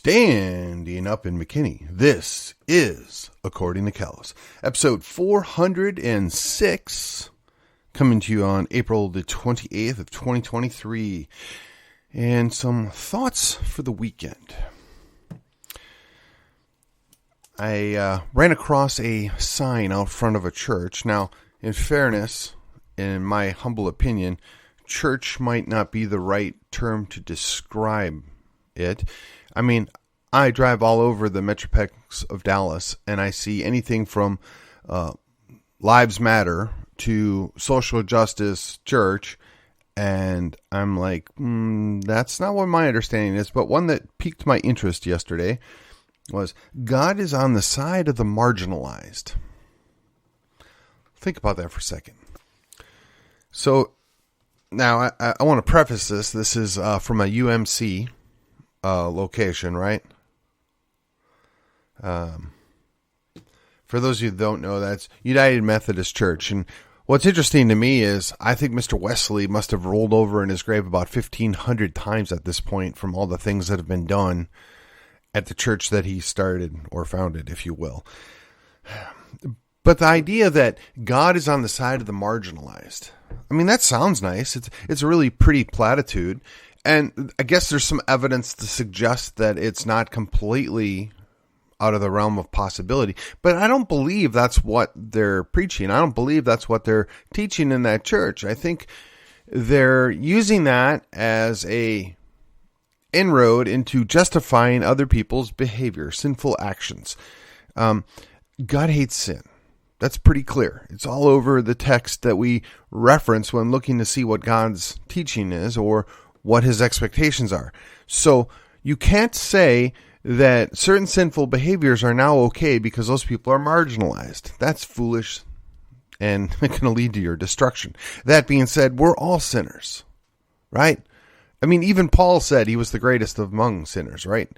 Standing up in McKinney, this is According to Callus, episode 406, coming to you on April the 28th of 2023, and some thoughts for the weekend. I ran across a sign out front of a church. Now, in fairness, in my humble opinion, church might not be the right term to describe it. I mean, I drive all over the Metroplex of Dallas, and I see anything from Lives Matter to social justice church, and I'm like, that's not what my understanding is. But one that piqued my interest yesterday was God is on the side of the marginalized. Think about that for a second. So now I want to preface this. This is from a UMC location, right? For those of you who don't know, that's United Methodist Church. And what's interesting to me is I think Mr. Wesley must have rolled over in his grave about 1,500 times at this point from all the things that have been done at the church that he started or founded, if you will. But the idea that God is on the side of the marginalized, I mean, that sounds nice. It's a really pretty platitude. And I guess there's some evidence to suggest that it's not completely out of the realm of possibility. But I don't believe that's what they're preaching. I don't believe that's what they're teaching in that church. I think they're using that as a inroad into justifying other people's behavior, sinful actions. God hates sin. That's pretty clear. It's all over the text that we reference when looking to see what God's teaching is or what his expectations are. So you can't say that certain sinful behaviors are now okay because those people are marginalized. That's foolish and going to lead to your destruction. That being said, we're all sinners, right? I mean, even Paul said he was the greatest among sinners, right?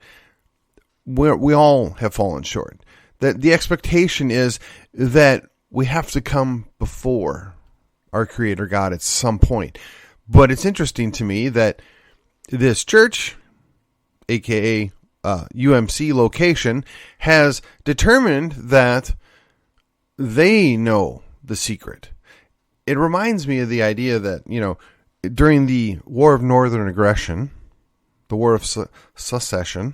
We all have fallen short. The expectation is that we have to come before our Creator God at some point. But it's interesting to me that this church, aka UMC location, has determined that they know the secret. It reminds me of the idea that, during the War of Northern Aggression, the War of Secession,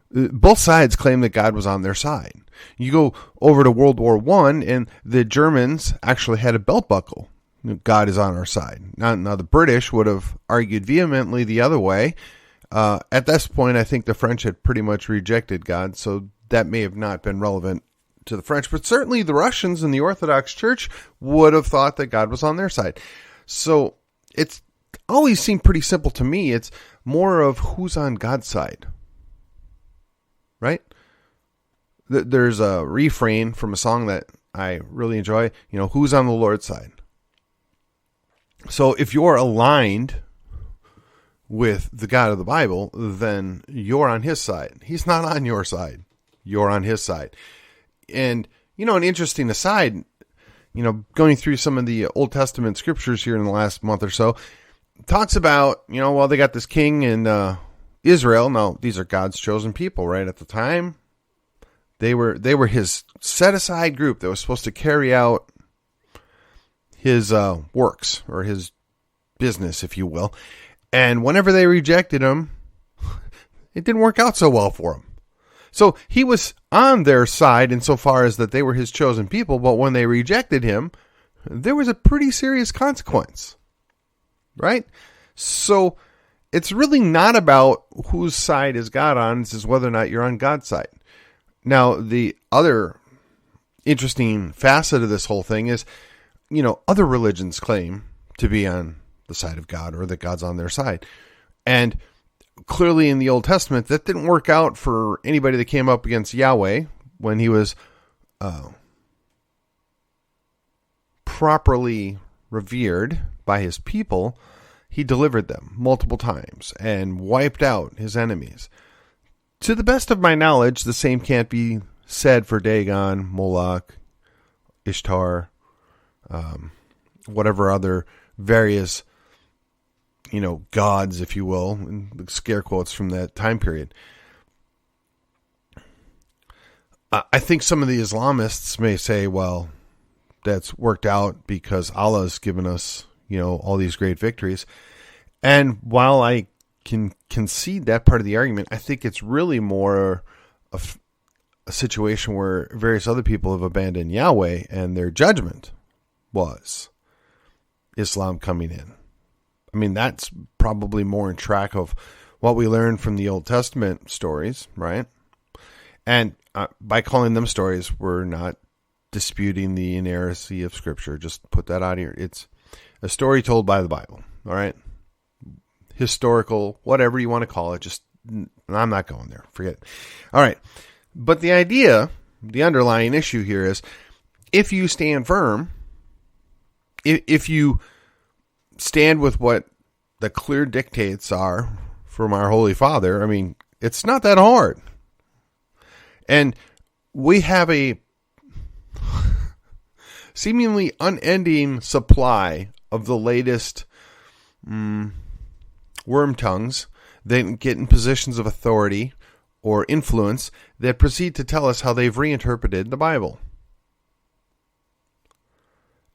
both sides claimed that God was on their side. You go over to World War I, and the Germans actually had a belt buckle. God is on our side. Now the British would have argued vehemently the other way. At this point, I think the French had pretty much rejected God, so that may have not been relevant to the French. But certainly the Russians in the Orthodox Church would have thought that God was on their side. So it's always seemed pretty simple to me. It's more of who's on God's side, right? There's a refrain from a song that I really enjoy, who's on the Lord's side. So if you're aligned with the God of the Bible, then you're on his side. He's not on your side. You're on his side. And, an interesting aside, going through some of the Old Testament scriptures here in the last month or so, talks about, they got this king in Israel. Now, these are God's chosen people, right? At the time, they were his set-aside group that was supposed to carry out his works or his business, if you will. And whenever they rejected him, it didn't work out so well for him. So he was on their side insofar as that they were his chosen people, but when they rejected him, there was a pretty serious consequence, right? So it's really not about whose side is God on. This is whether or not you're on God's side. Now, the other interesting facet of this whole thing is, other religions claim to be on the side of God or that God's on their side. And clearly in the Old Testament, that didn't work out for anybody that came up against Yahweh when he was properly revered by his people. He delivered them multiple times and wiped out his enemies. To the best of my knowledge, the same can't be said for Dagon, Moloch, Ishtar, whatever other various, gods, if you will, and scare quotes from that time period. I think some of the Islamists may say, well, that's worked out because Allah's given us, all these great victories. And while I can concede that part of the argument, I think it's really more of a situation where various other people have abandoned Yahweh and their judgment was Islam coming in. I mean, that's probably more in track of what we learned from the Old Testament stories, right? And by calling them stories, we're not disputing the inerrancy of Scripture. Just put that out here. It's a story told by the Bible, all right? Historical, whatever you want to call it. Just, I'm not going there. Forget it. All right. But the idea, the underlying issue here is, if you stand firm, if you stand with what the clear dictates are from our Holy Father, I mean, it's not that hard. And we have a seemingly unending supply of the latest worm tongues that get in positions of authority or influence that proceed to tell us how they've reinterpreted the Bible.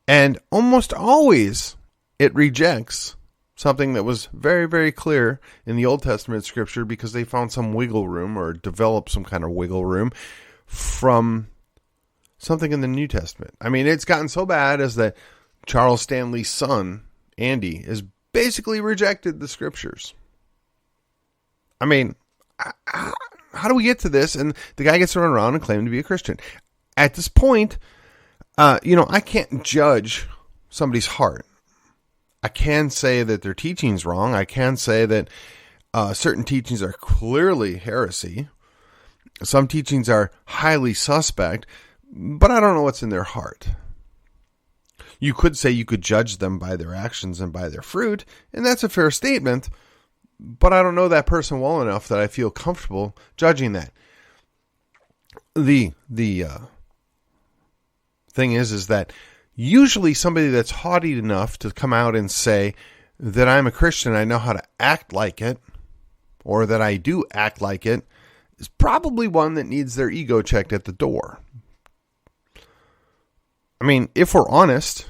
And almost always it rejects something that was very, very clear in the Old Testament Scripture because they found some wiggle room or developed some kind of wiggle room from something in the New Testament. I mean, it's gotten so bad as that Charles Stanley's son, Andy, has basically rejected the Scriptures. I mean, how do we get to this? And the guy gets run around and claiming to be a Christian. At this point, I can't judge somebody's heart. I can say that their teaching's wrong. I can say that certain teachings are clearly heresy. Some teachings are highly suspect, but I don't know what's in their heart. You could say you could judge them by their actions and by their fruit, and that's a fair statement, but I don't know that person well enough that I feel comfortable judging that. The thing is that usually somebody that's haughty enough to come out and say that I'm a Christian, I know how to act like it, or that I do act like it, is probably one that needs their ego checked at the door. I mean, if we're honest,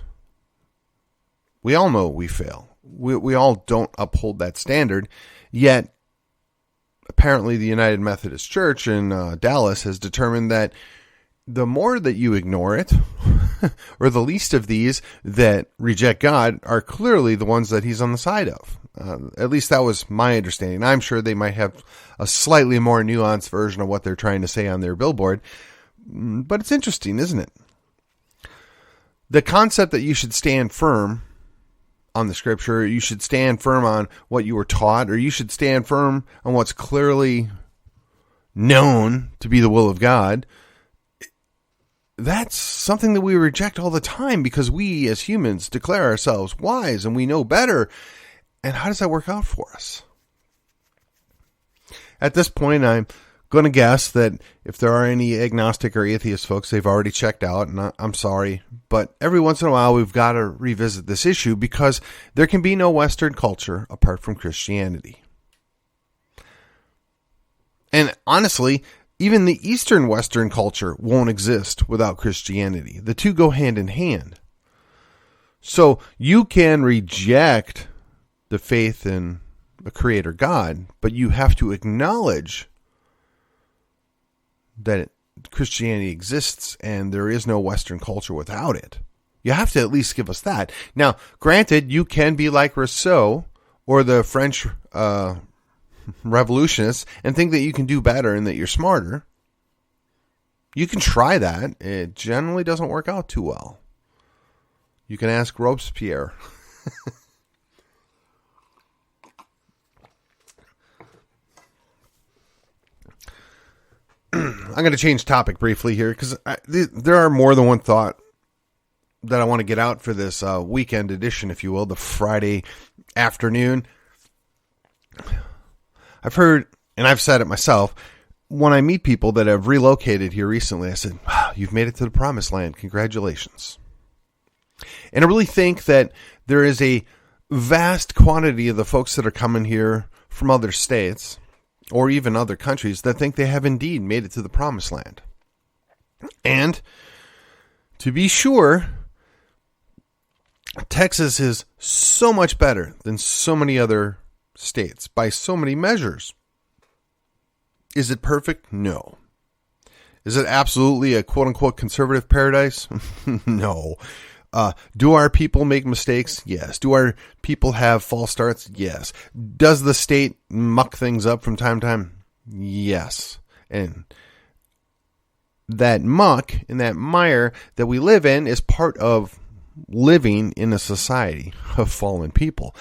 we all know we fail. We all don't uphold that standard, yet apparently the United Methodist Church in Dallas has determined that the more that you ignore it, or the least of these that reject God, are clearly the ones that he's on the side of. At least that was my understanding. I'm sure they might have a slightly more nuanced version of what they're trying to say on their billboard. But it's interesting, isn't it? The concept that you should stand firm on the Scripture, you should stand firm on what you were taught, or you should stand firm on what's clearly known to be the will of God, that's something that we reject all the time because we as humans declare ourselves wise and we know better. And how does that work out for us? At this point, I'm going to guess that if there are any agnostic or atheist folks, they've already checked out, and I'm sorry. But every once in a while, we've got to revisit this issue because there can be no Western culture apart from Christianity. And honestly, even the Eastern Western culture won't exist without Christianity. The two go hand in hand. So you can reject the faith in a creator God, but you have to acknowledge that Christianity exists and there is no Western culture without it. You have to at least give us that. Now, granted, you can be like Rousseau or the French revolutionists and think that you can do better and that you're smarter. You can try that. It generally doesn't work out too well. You can ask Robespierre. I'm going to change topic briefly here because there are more than one thought that I want to get out for this weekend edition, if you will, the Friday afternoon. I've heard, and I've said it myself, when I meet people that have relocated here recently, I said, wow, you've made it to the promised land. Congratulations. And I really think that there is a vast quantity of the folks that are coming here from other states or even other countries that think they have indeed made it to the promised land. And to be sure, Texas is so much better than so many other states by so many measures. Is it perfect? No. Is it absolutely a quote-unquote conservative paradise? No. Do our people make mistakes? Yes. Do our people have false starts? Yes. Does the state muck things up from time to time? Yes. And that muck and that mire that we live in is part of living in a society of fallen people.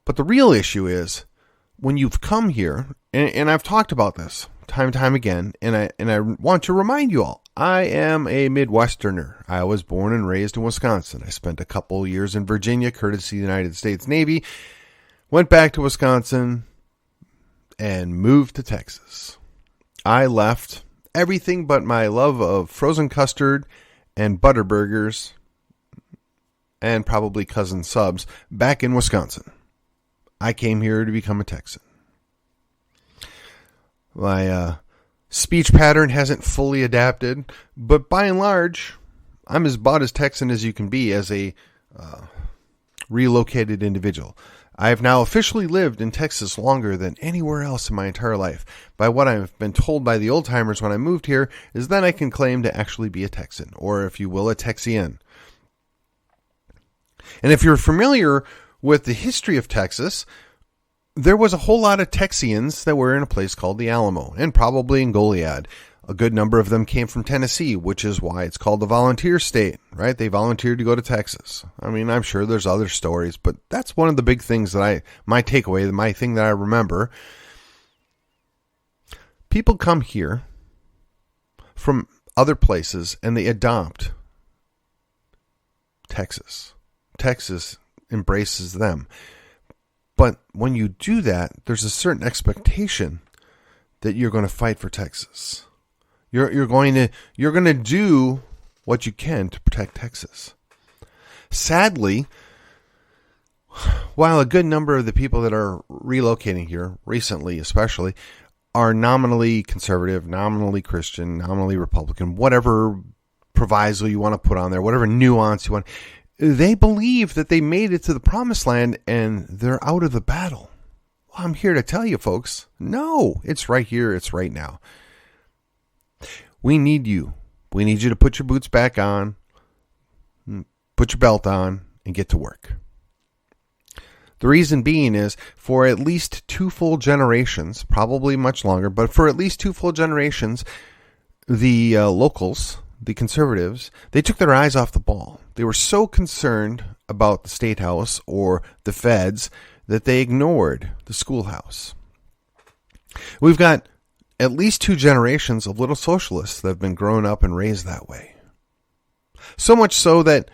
But the real issue is when you've come here, and I've talked about this time and time again, and I want to remind you all, I am a Midwesterner. I was born and raised in Wisconsin. I spent a couple years in Virginia, courtesy of the United States Navy, went back to Wisconsin, and moved to Texas. I left everything but my love of frozen custard and Butterburgers and probably cousin subs back in Wisconsin. I came here to become a Texan. My speech pattern hasn't fully adapted, but by and large, I'm about as Texan as you can be as a relocated individual. I have now officially lived in Texas longer than anywhere else in my entire life. By what I've been told by the old timers when I moved here is that I can claim to actually be a Texan, or if you will, a Texian. And if you're familiar with the history of Texas, there was a whole lot of Texians that were in a place called the Alamo, and probably in Goliad. A good number of them came from Tennessee, which is why it's called the volunteer state, right? They volunteered to go to Texas. I mean, I'm sure there's other stories, but that's one of the big things that my takeaway, my thing that I remember. People come here from other places and they adopt Texas. Texas embraces them. But when you do that, there's a certain expectation that you're going to fight for Texas. You're going to do what you can to protect Texas. Sadly, while a good number of the people that are relocating here, recently especially, are nominally conservative, nominally Christian, nominally Republican, whatever proviso you want to put on there, whatever nuance you want, they believe that they made it to the promised land and they're out of the battle. Well, I'm here to tell you, folks, no, it's right here, it's right now. We need you. We need you to put your boots back on, put your belt on, and get to work. The reason being is for at least 2 full generations, probably much longer, but for at least 2 full generations, the locals, the conservatives, they took their eyes off the ball. They were so concerned about the state house or the feds that they ignored the schoolhouse. We've got at least 2 generations of little socialists that have been grown up and raised that way. So much so that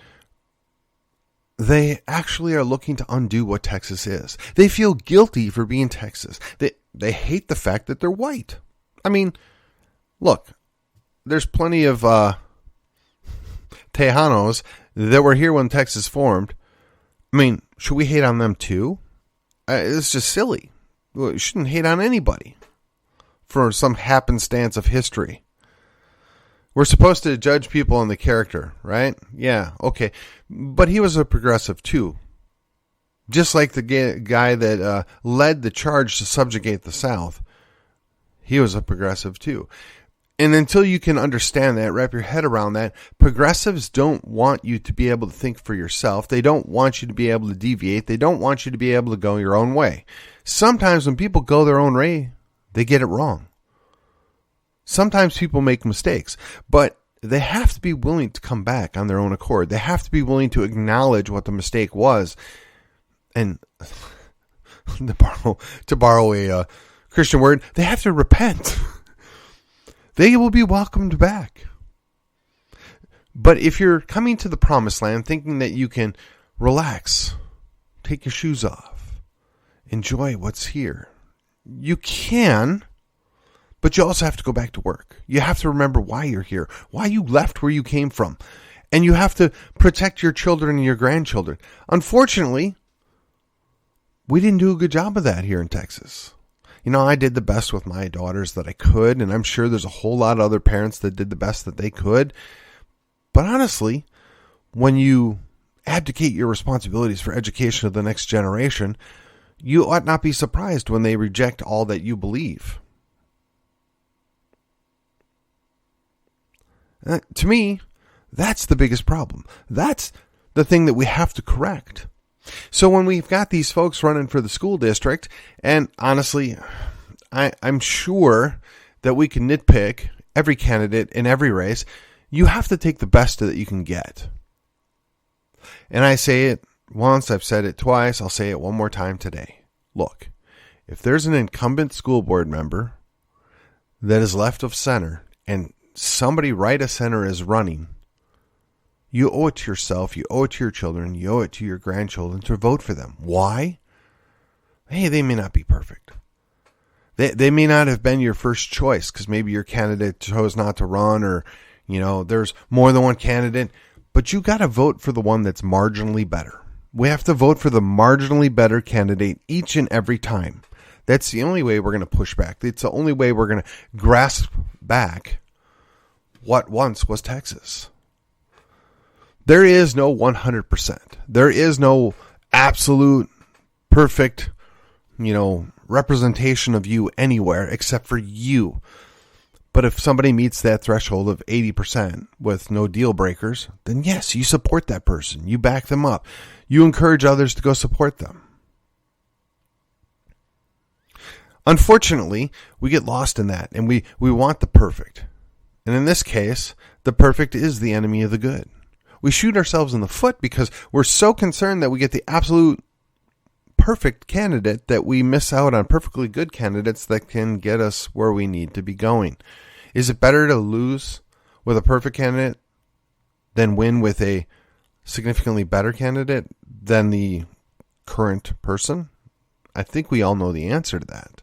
they actually are looking to undo what Texas is. They feel guilty for being Texas. They hate the fact that they're white. I mean, look, there's plenty of Tejanos that were here when Texas formed. I mean, should we hate on them too? It's just silly. We shouldn't hate on anybody for some happenstance of history. We're supposed to judge people on the character, right? Yeah, okay. But he was a progressive too. Just like the guy that led the charge to subjugate the South. He was a progressive too. And until you can understand that, wrap your head around that, progressives don't want you to be able to think for yourself. They don't want you to be able to deviate. They don't want you to be able to go your own way. Sometimes when people go their own way, they get it wrong. Sometimes people make mistakes, but they have to be willing to come back on their own accord. They have to be willing to acknowledge what the mistake was. And to borrow a Christian word, they have to repent. They will be welcomed back. But if you're coming to the promised land thinking that you can relax, take your shoes off, enjoy what's here, you can, but you also have to go back to work. You have to remember why you're here, why you left where you came from. And you have to protect your children and your grandchildren. Unfortunately, we didn't do a good job of that here in Texas. I did the best with my daughters that I could, and I'm sure there's a whole lot of other parents that did the best that they could. But honestly, when you abdicate your responsibilities for education of the next generation, you ought not be surprised when they reject all that you believe. To me, that's the biggest problem. That's the thing that we have to correct. So when we've got these folks running for the school district, and honestly, I'm sure that we can nitpick every candidate in every race, you have to take the best that you can get. And I say it once, I've said it twice, I'll say it one more time today. Look, if there's an incumbent school board member that is left of center and somebody right of center is running, you owe it to yourself, you owe it to your children, you owe it to your grandchildren to vote for them. Why? Hey, they may not be perfect. They may not have been your first choice because maybe your candidate chose not to run, or, there's more than one candidate, but you got to vote for the one that's marginally better. We have to vote for the marginally better candidate each and every time. That's the only way we're going to push back. It's the only way we're going to grasp back what once was Texas. There is no 100%. There is no absolute perfect, representation of you anywhere except for you. But if somebody meets that threshold of 80% with no deal breakers, then yes, you support that person. You back them up. You encourage others to go support them. Unfortunately, we get lost in that, and we want the perfect. And in this case, the perfect is the enemy of the good. We shoot ourselves in the foot because we're so concerned that we get the absolute perfect candidate that we miss out on perfectly good candidates that can get us where we need to be going. Is it better to lose with a perfect candidate than win with a significantly better candidate than the current person? I think we all know the answer to that.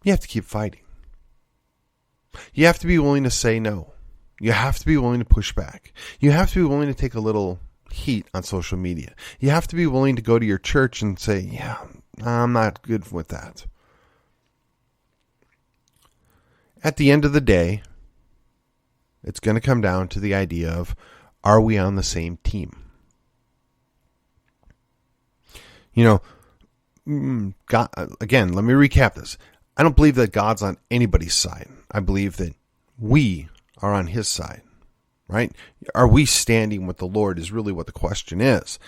You have to keep fighting. You have to be willing to say no. You have to be willing to push back. You have to be willing to take a little heat on social media. You have to be willing to go to your church and say, yeah, I'm not good with that. At the end of the day, it's going to come down to the idea of, are we on the same team? God, again, let me recap this. I don't believe that God's on anybody's side. I believe that we are on his side, right? Are we standing with the Lord is really what the question is.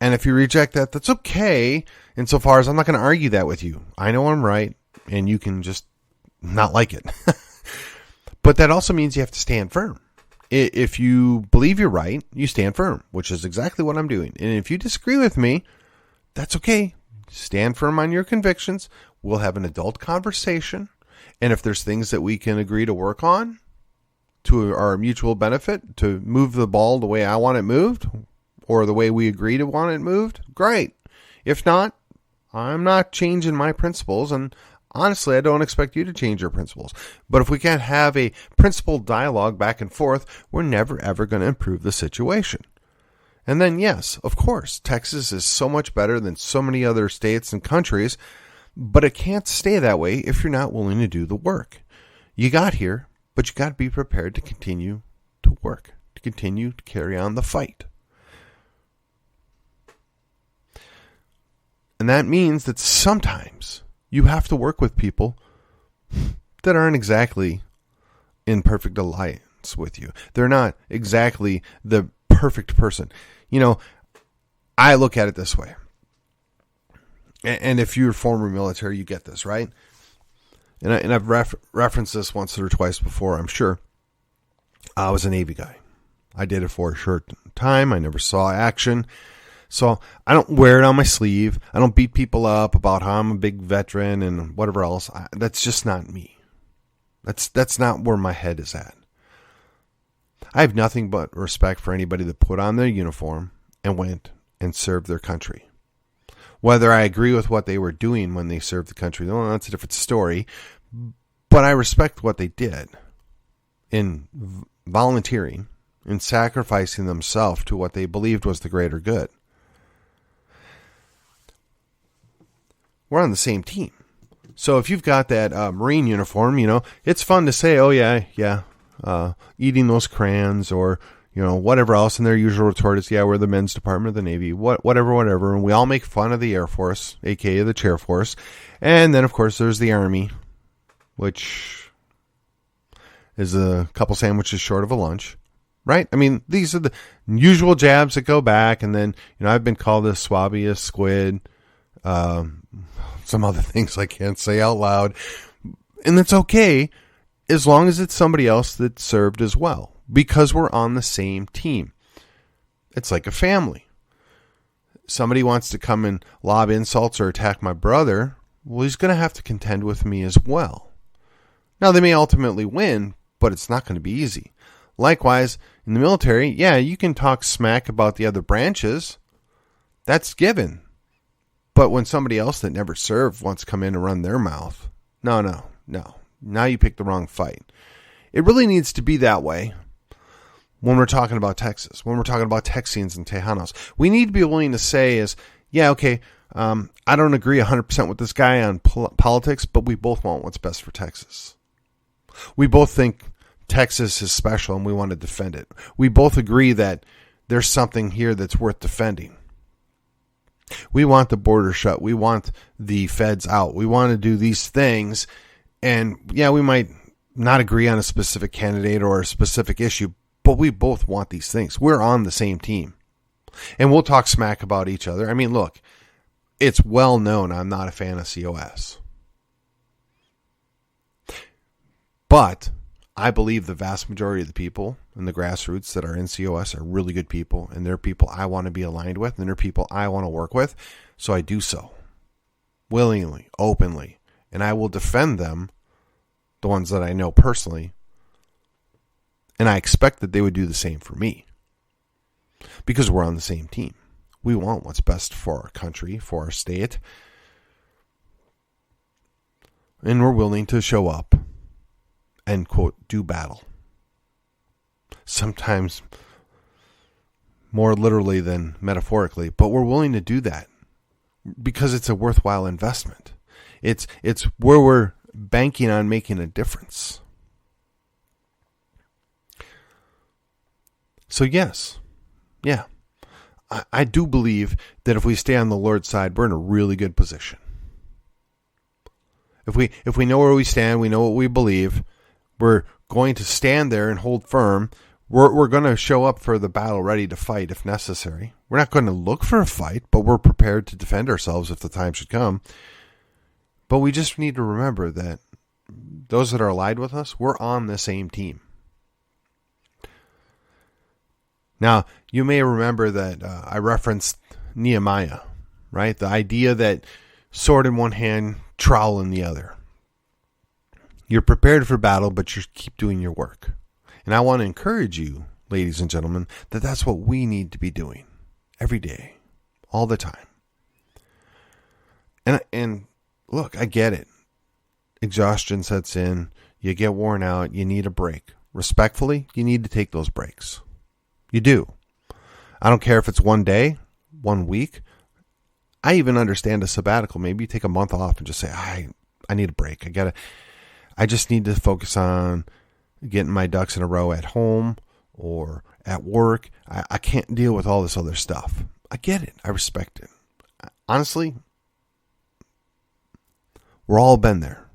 And if you reject that, that's okay, insofar as I'm not going to argue that with you. I know I'm right, and you can just not like it. But that also means you have to stand firm. If you believe you're right, you stand firm, which is exactly what I'm doing. And if you disagree with me, that's okay. Stand firm on your convictions. We'll have an adult conversation. And if there's things that we can agree to work on to our mutual benefit, to move the ball the way I want it moved, or the way we agree to want it moved, great. If not, I'm not changing my principles, and honestly, I don't expect you to change your principles. But if we can't have a principled dialogue back and forth, we're never, ever going to improve the situation. And then, yes, of course, Texas is so much better than so many other states and countries, but it can't stay that way if you're not willing to do the work. You got here, but you got to be prepared to continue to work, to continue to carry on the fight. And that means that sometimes you have to work with people that aren't exactly in perfect alliance with you. They're not exactly the perfect person. I look at it this way. And if you're former military, you get this, right? And I've referenced this once or twice before, I'm sure. I was a Navy guy. I did it for a short time. I never saw action. So I don't wear it on my sleeve. I don't beat people up about how I'm a big veteran and whatever else. That's just not me. That's not where my head is at. I have nothing but respect for anybody that put on their uniform and went and served their country. Whether I agree with what they were doing when they served the country, well, that's a different story. But I respect what they did in volunteering, in sacrificing themselves to what they believed was the greater good. We're on the same team. So if you've got that Marine uniform, it's fun to say, oh, yeah, eating those crayons or, whatever else. And their usual retort is, yeah, we're the men's department of the Navy, whatever. And we all make fun of the Air Force, a.k.a. the Chair Force. And then, of course, there's the Army, which is a couple sandwiches short of a lunch. Right? I mean, these are the usual jabs that go back. And then, I've been called a swabby, a squid, some other things I can't say out loud. And that's okay as long as it's somebody else that served as well, because we're on the same team. It's like a family. Somebody wants to come and lob insults or attack my brother. Well, he's going to have to contend with me as well. Now, they may ultimately win, but it's not going to be easy. Likewise, in the military, yeah, you can talk smack about the other branches. That's given. But when somebody else that never served wants to come in and run their mouth, no. Now you picked the wrong fight. It really needs to be that way when we're talking about Texas, when we're talking about Texians and Tejanos. We need to be willing to say is, yeah, okay, I don't agree 100% with this guy on politics, but we both want what's best for Texas. We both think Texas is special and we want to defend it. We both agree that there's something here that's worth defending. We want the border shut. We want the feds out. We want to do these things. And yeah, we might not agree on a specific candidate or a specific issue, but we both want these things. We're on the same team. And we'll talk smack about each other. I mean, look, it's well known I'm not a fan of COS. But I believe the vast majority of the people in the grassroots that are in COS are really good people, and they're people I want to be aligned with, and they're people I want to work with. So I do so willingly, openly, and I will defend them, the ones that I know personally, and I expect that they would do the same for me because we're on the same team. We want what's best for our country, for our state, and we're willing to show up and, quote, do battle. Sometimes more literally than metaphorically, but we're willing to do that because it's a worthwhile investment. It's where we're banking on making a difference. So yes, yeah, I do believe that if we stay on the Lord's side, we're in a really good position. If we know where we stand, we know what we believe, we're going to stand there and hold firm. We're going to show up for the battle ready to fight if necessary. We're not going to look for a fight, but we're prepared to defend ourselves if the time should come. But we just need to remember that those that are allied with us, we're on the same team. Now, you may remember that I referenced Nehemiah, right? The idea that sword in one hand, trowel in the other. You're prepared for battle, but you keep doing your work. And I want to encourage you, ladies and gentlemen, that that's what we need to be doing every day, all the time. And look, I get it. Exhaustion sets in. You get worn out. You need a break. Respectfully, you need to take those breaks. You do. I don't care if it's 1 day, 1 week. I even understand a sabbatical. Maybe you take a month off and just say, I need a break. I just need to focus on getting my ducks in a row at home or at work. I can't deal with all this other stuff. I get it. I respect it. Honestly, we're all been there.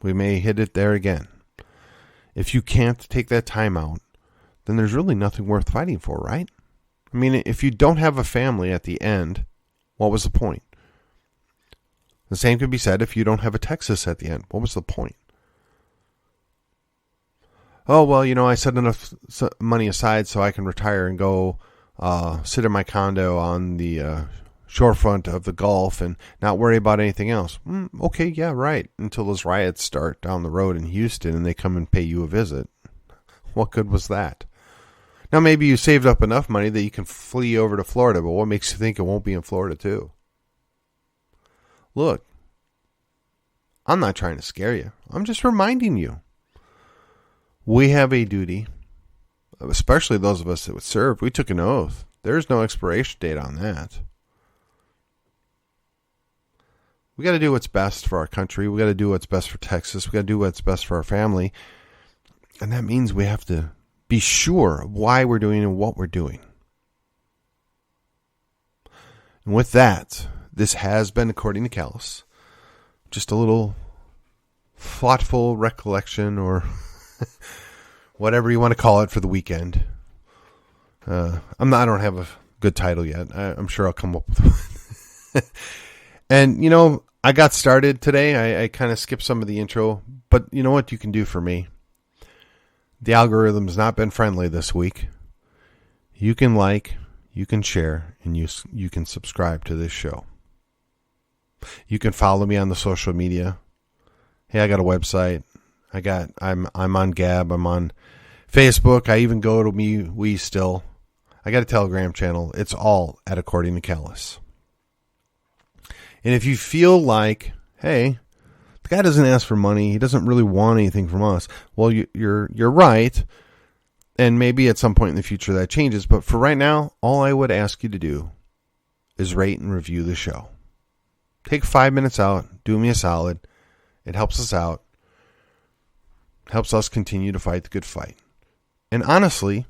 We may hit it there again. If you can't take that time out, then there's really nothing worth fighting for, right? I mean, if you don't have a family at the end, what was the point? The same can be said if you don't have a Texas at the end. What was the point? Oh, well, I set enough money aside so I can retire and go sit in my condo on the shorefront of the Gulf and not worry about anything else. Okay, yeah, right. Until those riots start down the road in Houston and they come and pay you a visit. What good was that? Now, maybe you saved up enough money that you can flee over to Florida, but what makes you think it won't be in Florida too? Look, I'm not trying to scare you. I'm just reminding you. We have a duty, especially those of us that would serve. We took an oath. There's no expiration date on that. We got to do what's best for our country. We got to do what's best for Texas. We got to do what's best for our family. And that means we have to be sure of why we're doing and what we're doing. And with that, this has been According to Callus. Just a little thoughtful recollection or whatever you want to call it for the weekend. I don't have a good title yet. I'm sure I'll come up with one. And, I got started today. I kind of skipped some of the intro. But you know what you can do for me? The algorithm's not been friendly this week. You can like, you can share, and you can subscribe to this show. You can follow me on the social media. Hey, I got a website. I'm on Gab. I'm on Facebook. I even go to We Still. I got a Telegram channel. It's all at According to Callus. And if you feel like, hey, the guy doesn't ask for money, he doesn't really want anything from us, well, you're right. And maybe at some point in the future that changes. But for right now, all I would ask you to do is rate and review the show. Take 5 minutes out. Do me a solid. It helps us out. Helps us continue to fight the good fight. And honestly,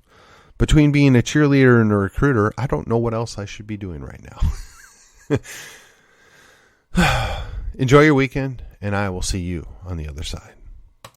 between being a cheerleader and a recruiter, I don't know what else I should be doing right now. Enjoy your weekend, and I will see you on the other side.